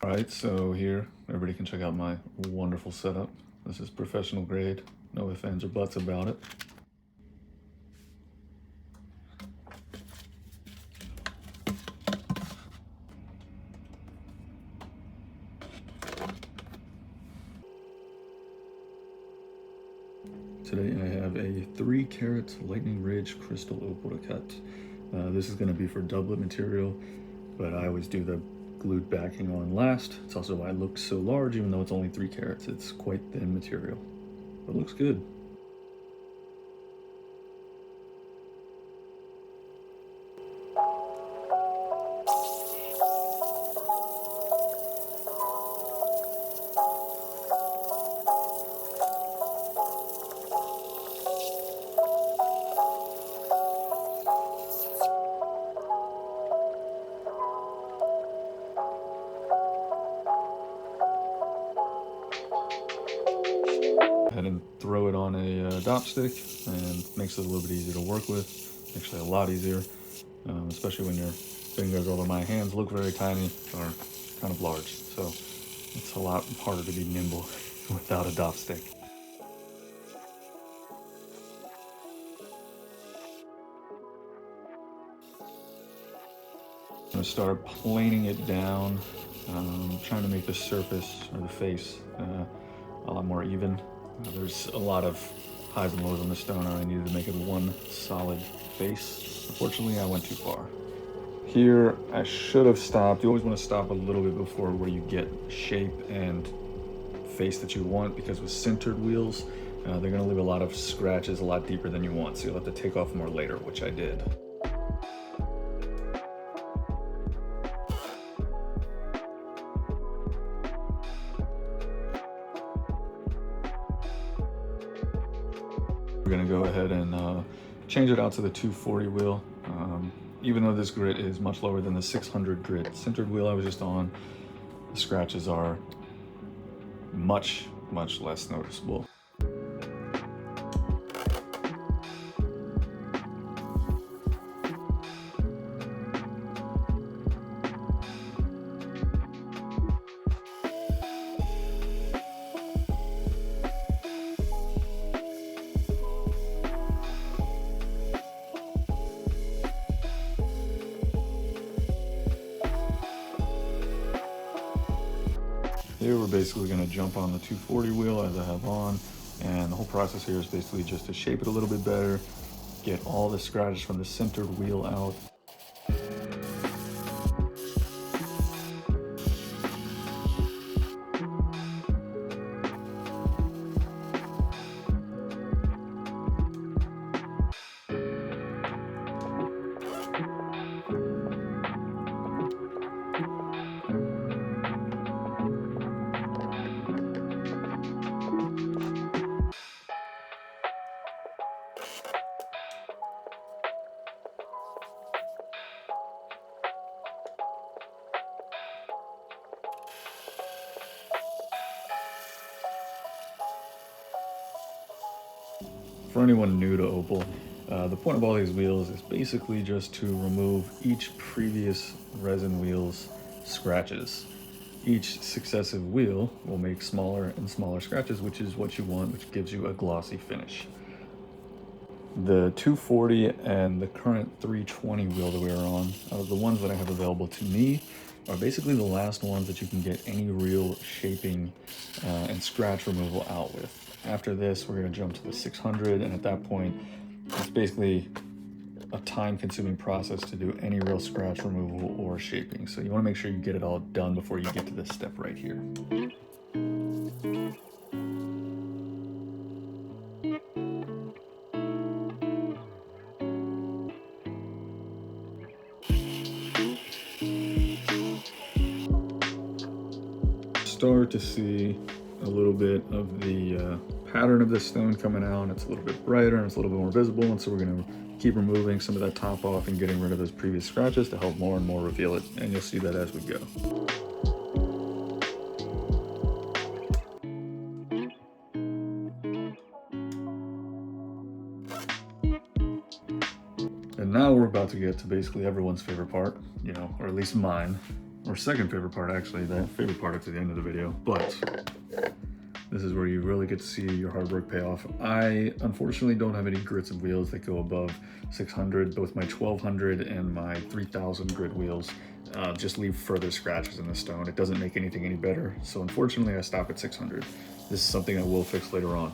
All right, so here, everybody can check out my wonderful setup. This is professional grade, no ifs, ands, or buts about it. Today I have a 3-carat Lightning Ridge crystal opal to cut. This is going to be for doublet material, but I always do the glued backing on last. It's also why it looks so large, even though it's only 3 carats. It's quite thin material, but it looks good. Ahead and throw it on a dop stick, and makes it a little bit easier to work with. Actually, a lot easier, especially when your fingers, although my hands look very tiny, are kind of large. So it's a lot harder to be nimble without a dop stick. I'm going to start planing it down, trying to make the surface or the face a lot more even. There's a lot of highs and lows on the stone, and I needed to make it one solid face. Unfortunately, I went too far. Here, I should have stopped. You always want to stop a little bit before where you get shape and face that you want, because with sintered wheels, they're going to leave a lot of scratches a lot deeper than you want, so you'll have to take off more later, which I did. We're gonna go ahead and change it out to the 240 wheel. Even though this grit is much lower than the 600 grit sintered wheel I was just on, the scratches are much less noticeable. Here we're basically going to jump on the 240 wheel as I have on, and the whole process here is basically just to shape it a little bit better, get all the scratches from the centered wheel out. For anyone new to Opal, the point of all these wheels is basically just to remove each previous resin wheel's scratches. Each successive wheel will make smaller and smaller scratches, which is what you want, which gives you a glossy finish. The 240 and the current 320 wheel that we are on, the ones that I have available to me, are basically the last ones that you can get any real shaping and scratch removal out with. After this, we're going to jump to the 600, and at that point, it's basically a time-consuming process to do any real scratch removal or shaping. So you want to make sure you get it all done before you get to this step right here. Start to see a little bit of the pattern of the stone coming out. It's a little bit brighter and it's a little bit more visible, and so we're going to keep removing some of that top off and getting rid of those previous scratches to help more and more reveal it, and you'll see that as we go. And now we're about to get to basically everyone's favorite part, or at least mine, or second favorite part actually. The favorite part is at the end of the video, but this is where you really get to see your hard work pay off. I unfortunately don't have any grits of wheels that go above 600. Both my 1200 and my 3000 grit wheels just leave further scratches in the stone. It doesn't make anything any better. So unfortunately I stop at 600. This is something I will fix later on.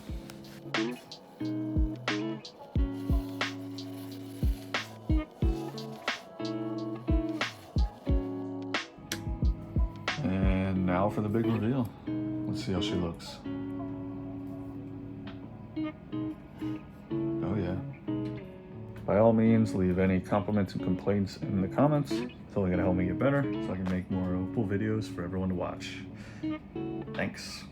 And now for the big reveal. Let's see how she looks. Oh yeah. By all means, leave any compliments and complaints in the comments. It's only gonna help me get better so I can make more Opal videos for everyone to watch. Thanks.